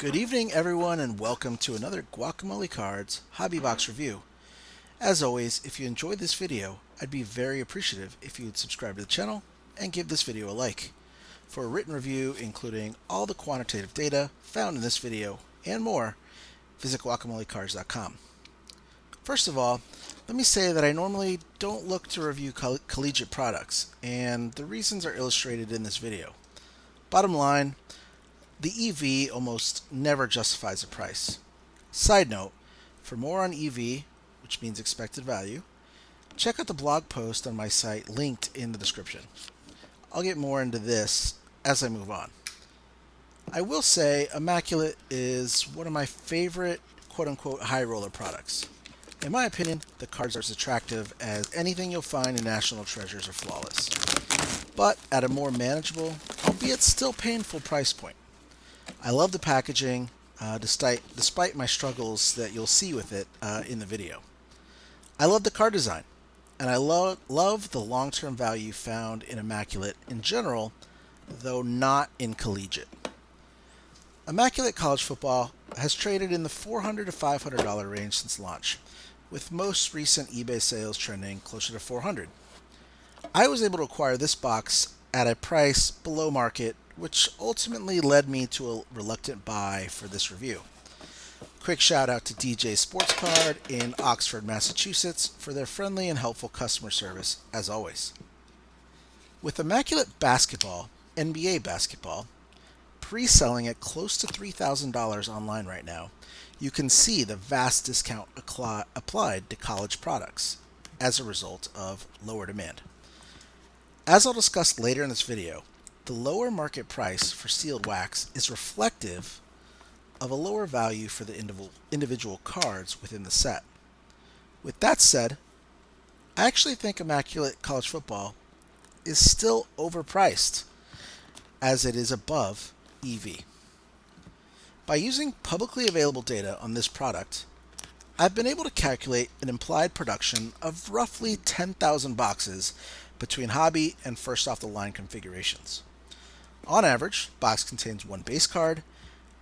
Good evening, everyone, and welcome to another GuacamoleCards Hobby Box review. As always, if you enjoyed this video, I'd be very appreciative if you'd subscribe to the channel and give this video a like. For a written review including all the quantitative data found in this video and more, visit GuacamoleCards.com. First of all, let me say that I normally don't look to review collegiate products, and the reasons are illustrated in this video. Bottom line, the EV almost never justifies the price. Side note, for more on EV, which means expected value, check out the blog post on my site linked in the description. I'll get more into this as I move on. I will say Immaculate is one of my favorite quote-unquote high roller products. In my opinion, the cards are as attractive as anything you'll find in National Treasures or Flawless, but at a more manageable, albeit still painful price point. I love the packaging, despite my struggles that you'll see with it in the video. I love the card design, and I love the long-term value found in Immaculate in general, though not in Collegiate. Immaculate College Football has traded in the $400 to $500 range since launch, with most recent eBay sales trending closer to $400. I was able to acquire this box at a price below market, which ultimately led me to a reluctant buy for this review. Quick shout out to DJ Sports Card in Oxford, Massachusetts for their friendly and helpful customer service, as always. With Immaculate Basketball, NBA Basketball, pre-selling at close to $3,000 online right now, you can see the vast discount applied to college products as a result of lower demand. As I'll discuss later in this video, the lower market price for sealed wax is reflective of a lower value for the individual cards within the set. With that said, I actually think Immaculate College Football is still overpriced, as it is above EV. By using publicly available data on this product, I've been able to calculate an implied production of roughly 10,000 boxes between hobby and first off the line configurations. On average, box contains one base card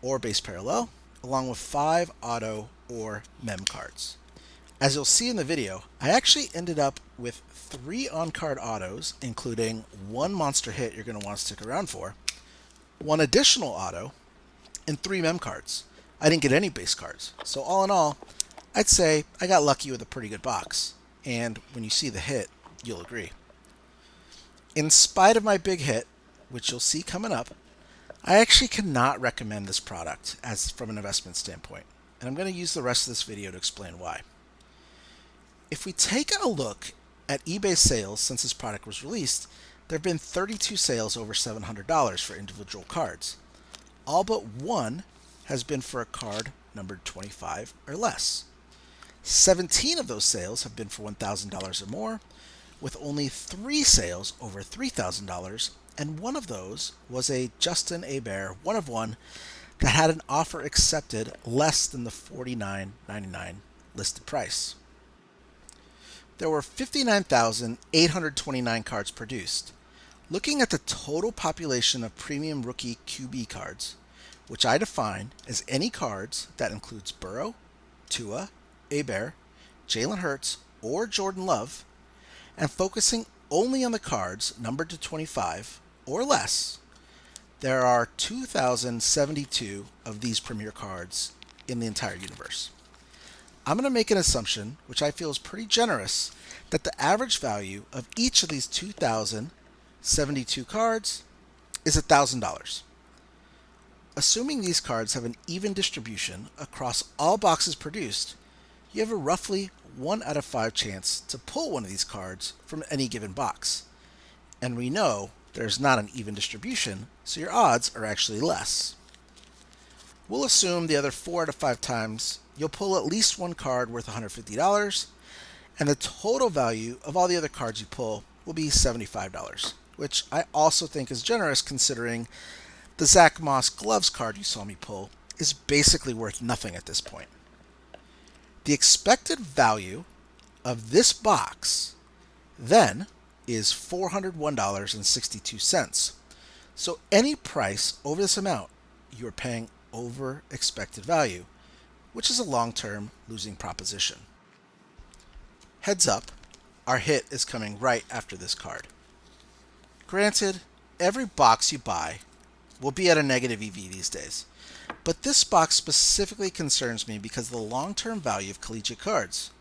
or base parallel, along with 5 auto or mem cards. As you'll see in the video, I actually ended up with 3 on-card autos, including 1 monster hit you're going to want to stick around for, 1 additional auto, and 3 mem cards. I didn't get any base cards, so all in all, I'd say I got lucky with a pretty good box, and when you see the hit, you'll agree. In spite of my big hit, which you'll see coming up, I actually cannot recommend this product as from an investment standpoint, and I'm going to use the rest of this video to explain why. If we take a look at eBay sales since this product was released, there have been 32 sales over $700 for individual cards. All but 1 has been for a card numbered 25 or less. 17 of those sales have been for $1,000 or more, with only 3 sales over $3,000, and one of those was a Justin Hebert 1 of 1 that had an offer accepted less than the $49.99 listed price. There were 59,829 cards produced. Looking at the total population of premium rookie QB cards, which I define as any cards that includes Burrow, Tua, Hebert, Jalen Hurts, or Jordan Love, and focusing only on the cards numbered to 25 or less, there are 2,072 of these premier cards in the entire universe. I'm going to make an assumption, which I feel is pretty generous, that the average value of each of these 2,072 cards is $1,000. Assuming these cards have an even distribution across all boxes produced, you have a roughly 1 out of 5 chance to pull one of these cards from any given box. And we know there's not an even distribution, so your odds are actually less. We'll assume the other 4 out of 5 times you'll pull at least 1 card worth $150, and the total value of all the other cards you pull will be $75, which I also think is generous considering the Zach Moss gloves card you saw me pull is basically worth nothing at this point. The expected value of this box then is $401.62. So any price over this amount, you are paying over expected value, which is a long-term losing proposition. Heads up, our hit is coming right after this card. Granted, every box you buy will be at a negative EV these days, but this box specifically concerns me because of the long-term value of Collegiate cards.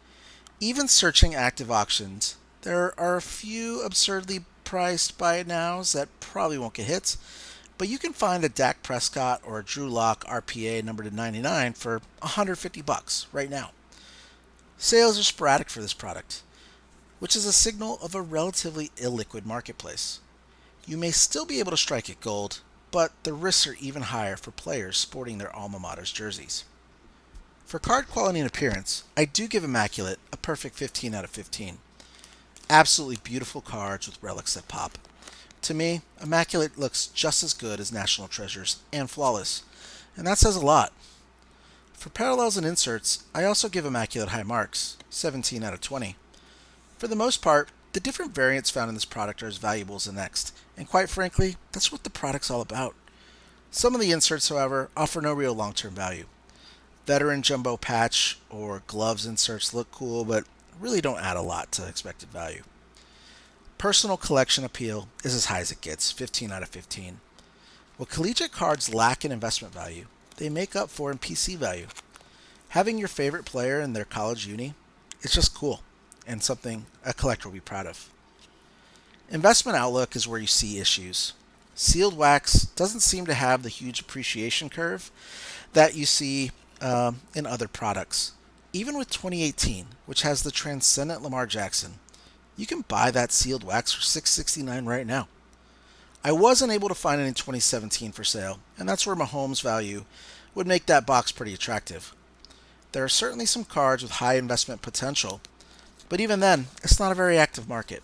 Even searching active auctions, there are a few absurdly priced buy nows that probably won't get hits, but you can find a Dak Prescott or a Drew Lock RPA numbered to 99 for $150 right now. Sales are sporadic for this product, which is a signal of a relatively illiquid marketplace. You may still be able to strike it gold, but the risks are even higher for players sporting their alma mater's jerseys. For card quality and appearance, I do give Immaculate a perfect 15 out of 15. Absolutely beautiful cards with relics that pop. To me, Immaculate looks just as good as National Treasures and Flawless, and that says a lot. For parallels and inserts, I also give Immaculate high marks, 17 out of 20. For the most part, the different variants found in this product are as valuable as the next, and quite frankly, that's what the product's all about. Some of the inserts, however, offer no real long-term value. Veteran jumbo patch or gloves inserts look cool, but really don't add a lot to expected value. Personal collection appeal is as high as it gets, 15 out of 15. What Collegiate cards lack in investment value, they make up for in PC value. Having your favorite player in their college uni, it's just cool, and something a collector will be proud of. Investment outlook is where you see issues. Sealed wax doesn't seem to have the huge appreciation curve that you see in other products. Even with 2018, which has the transcendent Lamar Jackson, you can buy that sealed wax for $669 right now. I wasn't able to find it in 2017 for sale, and that's where Mahomes' value would make that box pretty attractive. There are certainly some cards with high investment potential, but even then, it's not a very active market.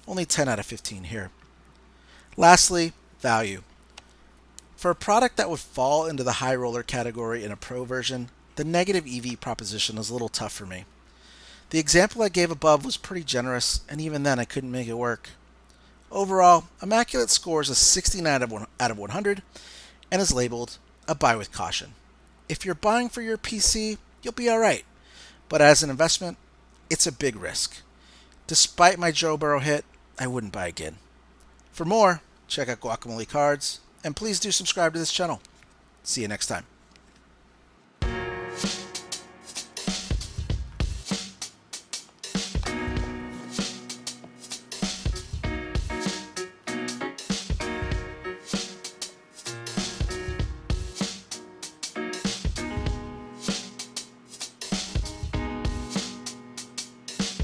Only 10 out of 15 here. Lastly, value. For a product that would fall into the high roller category in a pro version, the negative EV proposition is a little tough for me. The example I gave above was pretty generous, and even then I couldn't make it work. Overall, Immaculate scores a 69 out of 100 and is labeled a buy with caution. If you're buying for your PC, you'll be alright, but as an investment, it's a big risk. Despite my Joe Burrow hit, I wouldn't buy again. For more, check out GuacamoleCards, and please do subscribe to this channel. See you next time.